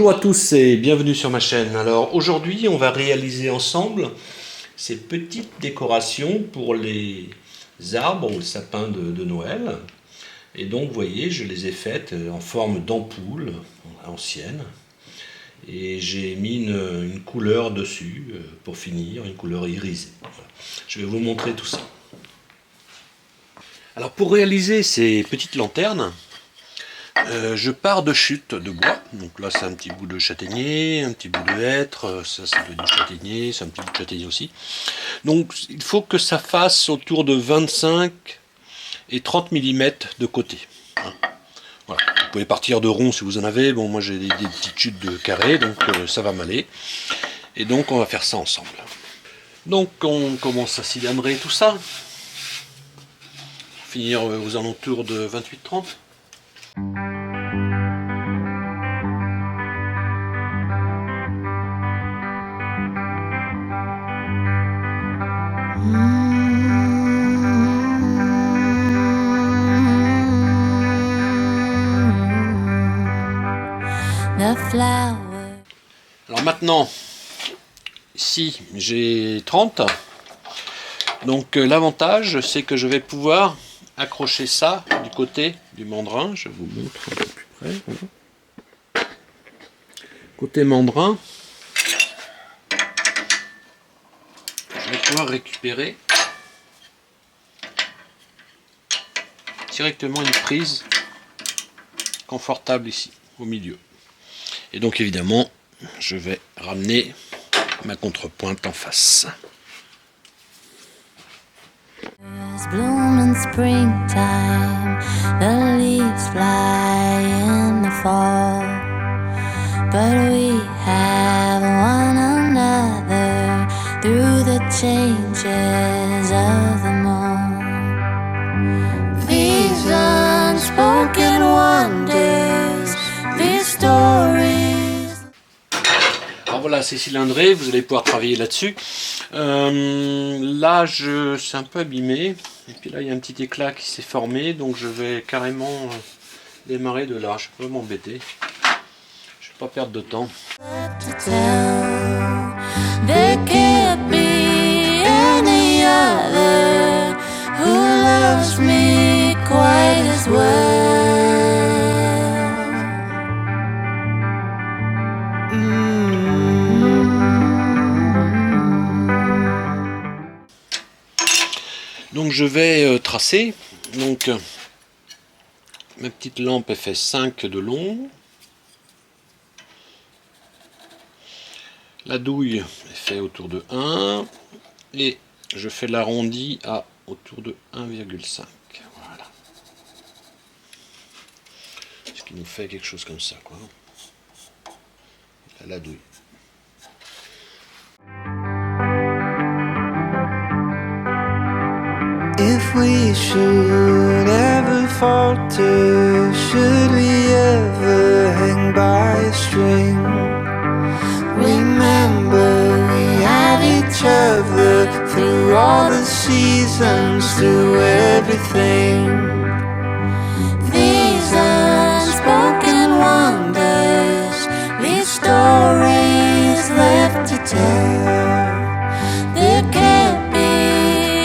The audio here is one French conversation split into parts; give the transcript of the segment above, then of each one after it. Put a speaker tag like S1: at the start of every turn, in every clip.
S1: Bonjour à tous et bienvenue sur ma chaîne. Alors aujourd'hui on va réaliser ensemble ces petites décorations pour les arbres ou le sapin de Noël. Et donc vous voyez, je les ai faites en forme d'ampoule ancienne. Et j'ai mis une couleur dessus pour finir, une couleur irisée. Voilà. Je vais vous montrer tout ça. Alors pour réaliser ces petites lanternes, je pars de chutes de bois. Donc là c'est un petit bout de châtaignier, un petit bout de hêtre, ça peut être du châtaignier, c'est un petit bout de châtaignier aussi. Donc il faut que ça fasse autour de 25 et 30 mm de côté. Voilà. Vous pouvez partir de rond si vous en avez. Bon, moi j'ai des petites chutes de carré, donc ça va m'aller. Et donc on va faire ça ensemble. Donc on commence à cylindrer tout ça. Finir aux alentours de 28-30. Alors maintenant, ici j'ai 30. Donc l'avantage c'est que je vais pouvoir accrocher ça du côté du mandrin. Je vous montre un peu plus près. Voilà. Côté mandrin, je vais pouvoir récupérer directement une prise confortable ici, au milieu. Et donc évidemment, je vais ramener ma contrepointe en face.
S2: Bloom in springtime, the leaves fly in the fall, but we have one another through the changes of them all. These unspoken wonders, these stories.
S1: Alors voilà, c'est cylindré, vous allez pouvoir travailler là-dessus. Là, c'est un peu abîmé. Et puis là, il y a un petit éclat qui s'est formé. Donc je vais carrément démarrer de là. Je peux m'embêter. Je ne vais pas perdre de temps.
S2: There can't be any other who loves me quite as well.
S1: Donc je vais tracer. Donc ma petite lampe elle fait 5 de long. La douille elle fait autour de 1. Et je fais l'arrondi à autour de 1,5. Voilà. Ce qui nous fait quelque chose comme ça, quoi. La douille.
S3: If we should ever falter, should we ever hang by a string, remember we had each other through all the seasons, through everything. These unspoken wonders, these stories left to tell. There can't be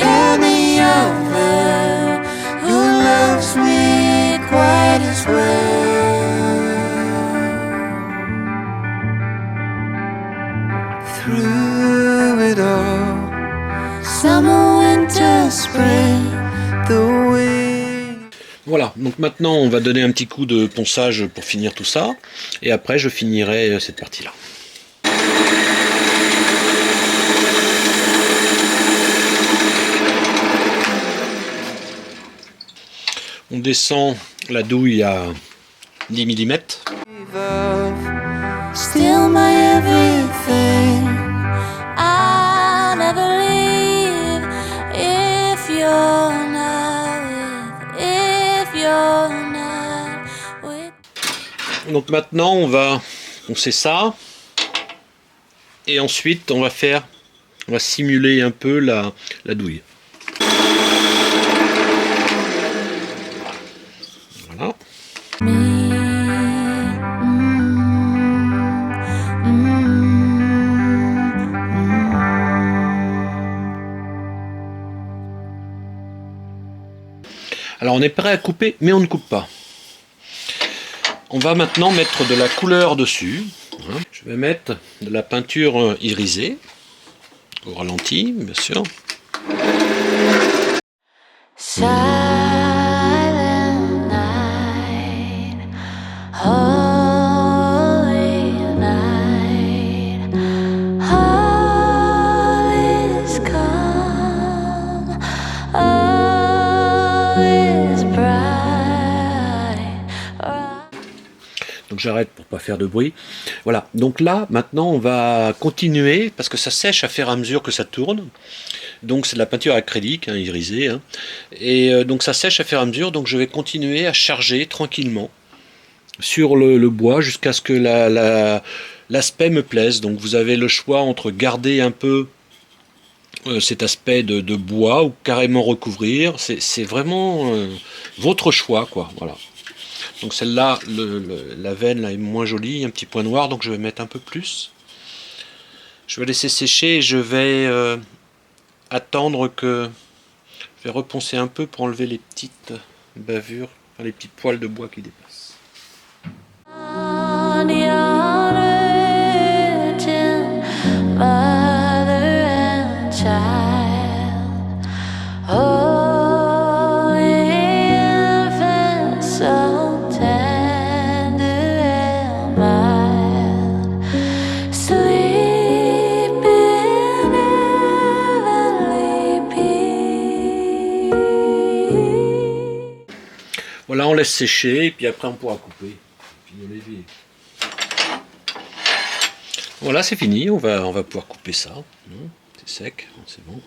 S3: any other who loves me quite as well. Through it all, summer, winter, spring, the wind.
S1: Voilà, donc maintenant on va donner un petit coup de ponçage pour finir tout ça. Et après je finirai cette partie-là. On descend la douille à 10 mm.
S2: Still my everything, I'll never leave if you're not with.
S1: Donc maintenant on va poncer ça. Et ensuite on va simuler un peu la douille. Voilà. Alors on est prêt à couper, mais on ne coupe pas. On va maintenant mettre de la couleur dessus. Je vais mettre de la peinture irisée, au ralenti, bien sûr.
S2: Silent night, holy night, all is calm, all is bright.
S1: Donc j'arrête pour pas faire de bruit. Voilà, donc là, maintenant, on va continuer, parce que ça sèche à fur et à mesure que ça tourne. Donc c'est de la peinture acrylique, irisée. Et donc ça sèche à fur et à mesure, donc je vais continuer à charger tranquillement sur le bois jusqu'à ce que l'aspect me plaise. Donc vous avez le choix entre garder un peu cet aspect de bois ou carrément recouvrir. C'est vraiment votre choix, quoi. Voilà. Donc celle-là, la veine là, est moins jolie, un petit point noir, donc je vais mettre un peu plus. Je vais laisser sécher et je vais attendre que... Je vais reponcer un peu pour enlever les petites bavures, enfin, les petits poils de bois qui dépassent.
S2: On your virgin mother and child, holy infant, so tender and mild, sleep in heavenly peace.
S1: Voilà, on laisse sécher et puis après on pourra couper. Voilà, c'est fini, on va pouvoir couper ça. C'est sec, c'est bon.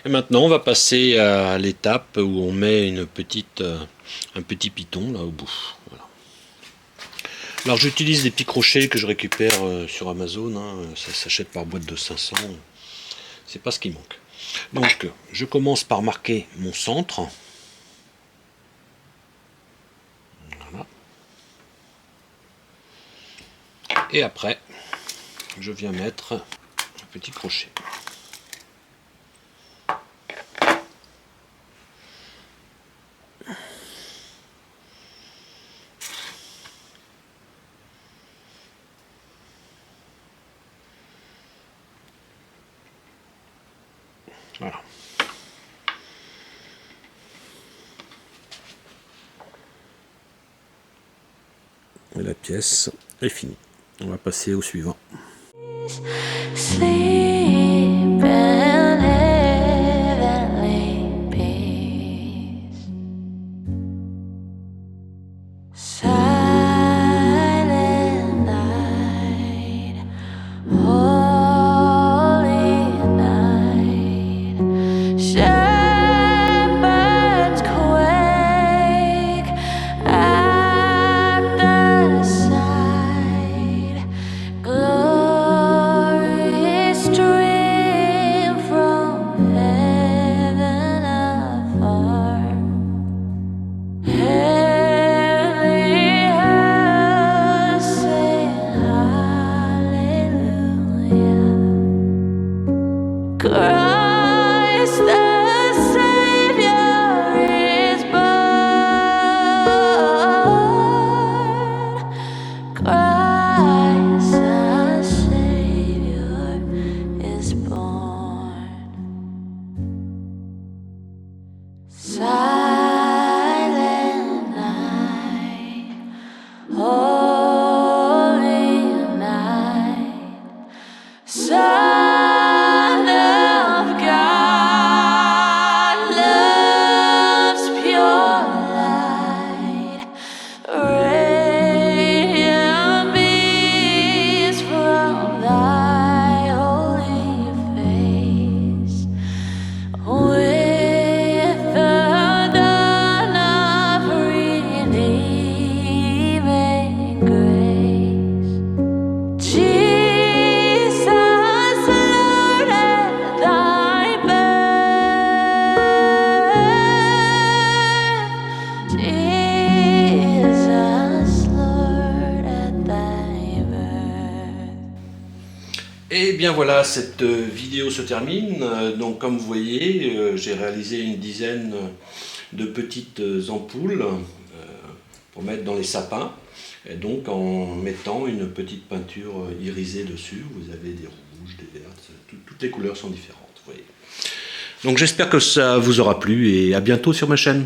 S1: Et maintenant, on va passer à l'étape où on met un petit piton là au bout. Voilà. Alors j'utilise des petits crochets que je récupère sur Amazon, ça s'achète par boîte de 500, c'est pas ce qui manque. Donc je commence par marquer mon centre. Voilà. Et après, je viens mettre un petit crochet. Voilà. Et la pièce est finie. On va passer au suivant.
S2: Sleep in heavenly peace. Silent night, holy night. Shepherds quake at the sight. Glory stream
S1: Et bien voilà, cette vidéo se termine. Donc comme vous voyez, j'ai réalisé une dizaine de petites ampoules pour mettre dans les sapins. Et donc en mettant une petite peinture irisée dessus, vous avez des rouges, des verts, toutes les couleurs sont différentes. Vous voyez. Donc j'espère que ça vous aura plu et à bientôt sur ma chaîne.